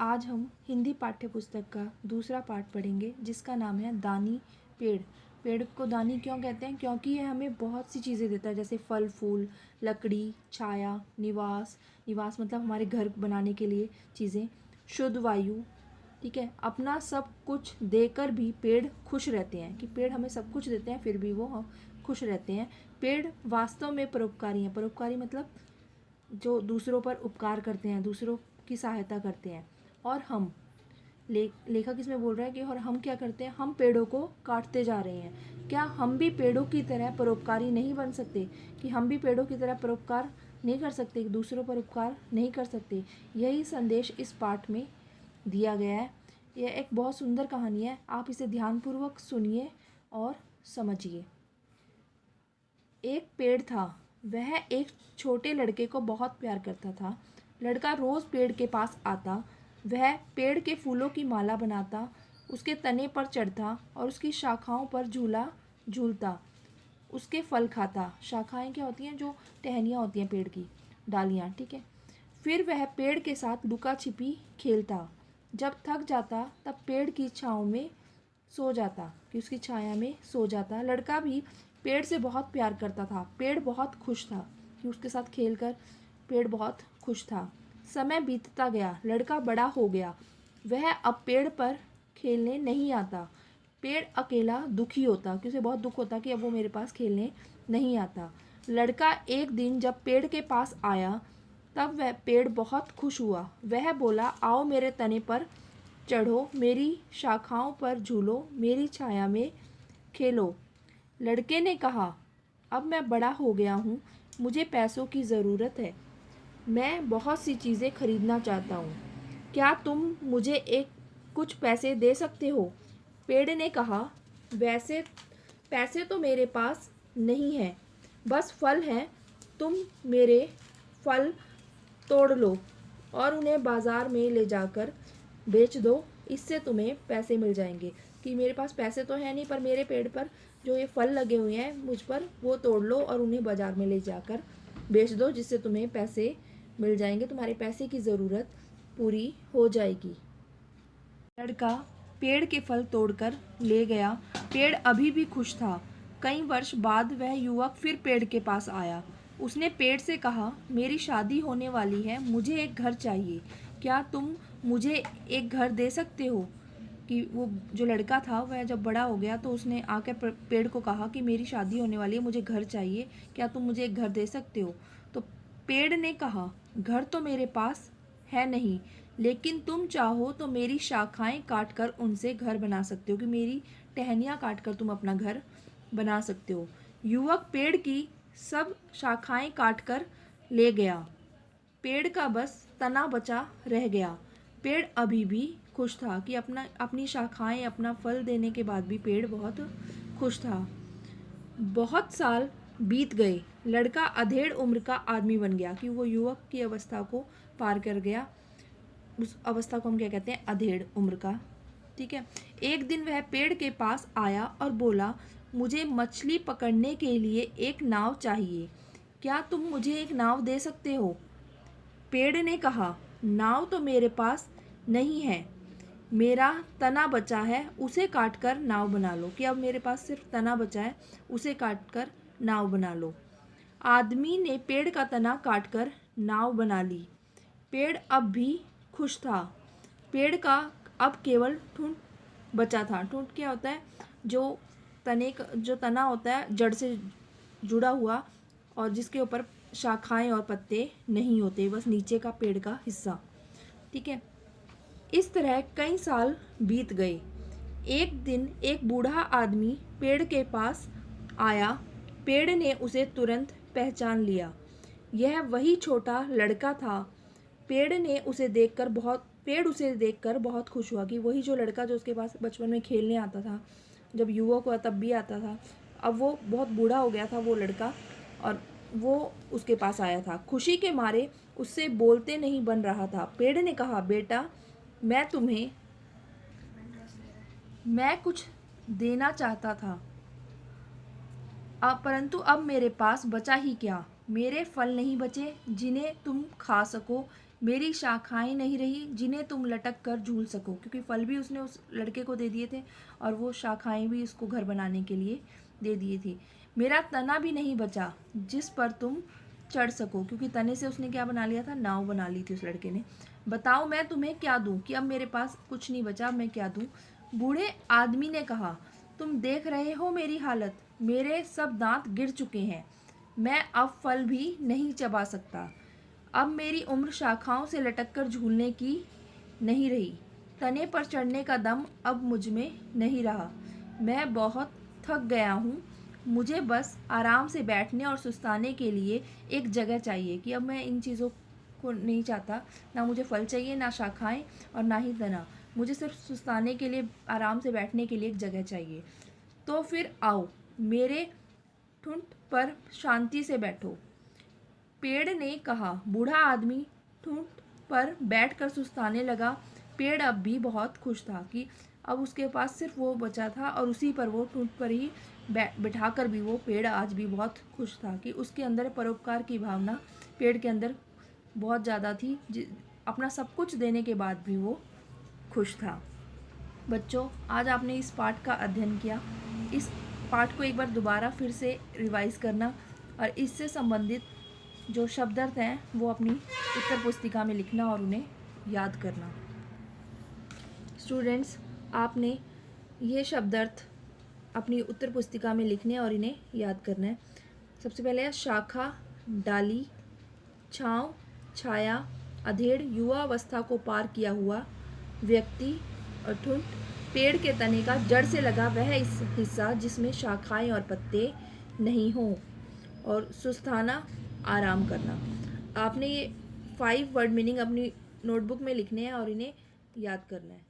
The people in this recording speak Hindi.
आज हम हिंदी पाठ्य पुस्तक का दूसरा पाठ पढ़ेंगे जिसका नाम है दानी पेड़। पेड़ को दानी क्यों कहते हैं? क्योंकि यह हमें बहुत सी चीज़ें देता है, जैसे फल फूल, लकड़ी, छाया, निवास। निवास मतलब हमारे घर बनाने के लिए चीज़ें, शुद्ध वायु। ठीक है, अपना सब कुछ देकर भी पेड़ खुश रहते हैं, कि पेड़ हमें सब कुछ देते हैं फिर भी वो हम खुश रहते हैं। पेड़ वास्तव में परोपकारी हैं। परोपकारी मतलब जो दूसरों पर उपकार करते हैं, दूसरों की सहायता करते हैं। और हम लेखक इसमें बोल रहा है कि और हम क्या करते हैं? हम पेड़ों को काटते जा रहे हैं। क्या हम भी पेड़ों की तरह परोपकारी नहीं बन सकते? कि हम भी पेड़ों की तरह परोपकार नहीं कर सकते, दूसरों पर उपकार नहीं कर सकते? यही संदेश इस पाठ में दिया गया है। यह एक बहुत सुंदर कहानी है, आप इसे ध्यानपूर्वक सुनिए और समझिए। एक पेड़ था, वह एक छोटे लड़के को बहुत प्यार करता था। लड़का रोज़ पेड़ के पास आता, वह पेड़ के फूलों की माला बनाता, उसके तने पर चढ़ता और उसकी शाखाओं पर झूला झूलता, उसके फल खाता। शाखाएं क्या होती हैं? जो टहनियाँ होती हैं पेड़ की, डालियाँ। ठीक है, फिर वह पेड़ के साथ लुका छिपी खेलता। जब थक जाता तब पेड़ की छाँव में सो जाता, कि उसकी छाया में सो जाता। लड़का भी पेड़ से बहुत प्यार करता था। पेड़ बहुत खुश था, कि उसके साथ खेलकर पेड़ बहुत खुश था। समय बीतता गया, लड़का बड़ा हो गया। वह अब पेड़ पर खेलने नहीं आता। पेड़ अकेला दुखी होता, कि उसे बहुत दुख होता कि अब वो मेरे पास खेलने नहीं आता। लड़का एक दिन जब पेड़ के पास आया तब वह पेड़ बहुत खुश हुआ। वह बोला, आओ मेरे तने पर चढ़ो, मेरी शाखाओं पर झूलो, मेरी छाया में खेलो। लड़के ने कहा, अब मैं बड़ा हो गया हूँ, मुझे पैसों की ज़रूरत है, मैं बहुत सी चीज़ें खरीदना चाहता हूँ, क्या तुम मुझे कुछ पैसे दे सकते हो? पेड़ ने कहा, वैसे पैसे तो मेरे पास नहीं है, बस फल हैं, तुम मेरे फल तोड़ लो और उन्हें बाज़ार में ले जाकर बेच दो, इससे तुम्हें पैसे मिल जाएंगे। कि मेरे पास पैसे तो है नहीं, पर मेरे पेड़ पर जो ये फल लगे हुए हैं मुझ पर, वो तोड़ लो और उन्हें बाज़ार में ले जाकर बेच दो, जिससे तुम्हें पैसे मिल जाएंगे, तुम्हारे पैसे की ज़रूरत पूरी हो जाएगी। लड़का पेड़ के फल तोड़कर ले गया। पेड़ अभी भी खुश था। कई वर्ष बाद वह युवक फिर पेड़ के पास आया। उसने पेड़ से कहा, मेरी शादी होने वाली है, मुझे एक घर चाहिए, क्या तुम मुझे एक घर दे सकते हो? कि वो जो लड़का था वह जब बड़ा हो गया तो उसने आकर पेड़ को कहा कि मेरी शादी होने वाली है, मुझे घर चाहिए, क्या तुम मुझे एक घर दे सकते हो? तो पेड़ ने कहा, घर तो मेरे पास है नहीं, लेकिन तुम चाहो तो मेरी शाखाएं काटकर उनसे घर बना सकते हो, कि मेरी टहनियाँ काटकर तुम अपना घर बना सकते हो। युवक पेड़ की सब शाखाएं काटकर ले गया। पेड़ का बस तना बचा रह गया। पेड़ अभी भी खुश था, कि अपनी शाखाएं अपना फल देने के बाद भी पेड़ बहुत खुश था। बहुत साल बीत गए, लड़का अधेड़ उम्र का आदमी बन गया, कि वो युवक की अवस्था को पार कर गया। उस अवस्था को हम क्या कहते हैं? अधेड़ उम्र का। ठीक है, एक दिन वह पेड़ के पास आया और बोला, मुझे मछली पकड़ने के लिए एक नाव चाहिए, क्या तुम मुझे एक नाव दे सकते हो? पेड़ ने कहा, नाव तो मेरे पास नहीं है, मेरा तना बचा है, उसे काटकर नाव बना लो। कि अब मेरे पास सिर्फ तना बचा है, उसे काटकर नाव बना लो। आदमी ने पेड़ का तना काटकर नाव बना ली। पेड़ अब भी खुश था। पेड़ का अब केवल ठूंठ बचा था। ठूंठ क्या होता है? जो जो तना होता है जड़ से जुड़ा हुआ, और जिसके ऊपर शाखाएं और पत्ते नहीं होते, बस नीचे का पेड़ का हिस्सा। ठीक है, इस तरह कई साल बीत गए। एक दिन एक बूढ़ा आदमी पेड़ के पास आया। पेड़ ने उसे तुरंत पहचान लिया। यह वही छोटा लड़का था। पेड़ उसे देखकर बहुत खुश हुआ, कि वही जो लड़का जो उसके पास बचपन में खेलने आता था, जब युवक हुआ तब भी आता था, अब वो बहुत बूढ़ा हो गया था वो लड़का, और वो उसके पास आया था। खुशी के मारे उससे बोलते नहीं बन रहा था। पेड़ ने कहा, बेटा, मैं कुछ देना चाहता था, परंतु अब मेरे पास बचा ही क्या? मेरे फल नहीं बचे जिन्हें तुम खा सको, मेरी शाखाएं नहीं रही जिन्हें तुम लटक कर झूल सको, क्योंकि फल भी उसने उस लड़के को दे दिए थे और वो शाखाएं भी उसको घर बनाने के लिए दे दिए थे। मेरा तना भी नहीं बचा जिस पर तुम चढ़ सको, क्योंकि तने से उसने क्या बना लिया था, नाव बना ली थी उस लड़के ने। बताओ मैं तुम्हें क्या दूं, कि अब मेरे पास कुछ नहीं बचा, मैं क्या दूं। बूढ़े आदमी ने कहा, तुम देख रहे हो मेरी हालत, मेरे सब दांत गिर चुके हैं, मैं अब फल भी नहीं चबा सकता। अब मेरी उम्र शाखाओं से लटक कर झूलने की नहीं रही, तने पर चढ़ने का दम अब मुझ में नहीं रहा, मैं बहुत थक गया हूँ, मुझे बस आराम से बैठने और सुस्ताने के लिए एक जगह चाहिए। कि अब मैं इन चीज़ों को नहीं चाहता, ना मुझे फल चाहिए, ना शाखाएं और ना ही तना, मुझे सिर्फ सुस्ताने के लिए, आराम से बैठने के लिए एक जगह चाहिए। तो फिर आओ मेरे ठुंड पर शांति से बैठो। पेड़ ने कहा। बूढ़ा आदमी ठूंठ पर बैठकर सुस्ताने लगा। पेड़ अब भी बहुत खुश था कि अब उसके पास सिर्फ वो बचा था और उसी पर वो ठूंठ पर ही बिठाकर भी वो पेड़ आज भी बहुत खुश था कि उसके अंदर परोपकार की भावना पेड़ के अंदर बहुत ज़्यादा थी, अपना सब कुछ देने के बाद भी वो खुश था। बच्चों, आज आपने इस पाठ का अध्ययन किया। इस पाठ को एक बार दोबारा फिर से रिवाइज करना और इससे संबंधित जो शब्दार्थ हैं वो अपनी उत्तर पुस्तिका में लिखना और उन्हें याद करना। स्टूडेंट्स, आपने ये शब्दार्थ अपनी उत्तर पुस्तिका में लिखने और इन्हें याद करना है। सबसे पहले है शाखा, डाली, छांव, छाया, अधेड़, युवा अवस्था को पार किया हुआ व्यक्ति और ठुंड, पेड़ के तने का जड़ से लगा वह इस हिस्सा जिसमें शाखाएं और पत्ते नहीं हों, और सुस्ताना, आराम करना। आपने ये 5 वर्ड मीनिंग अपनी नोटबुक में लिखने हैं और इन्हें याद करना है।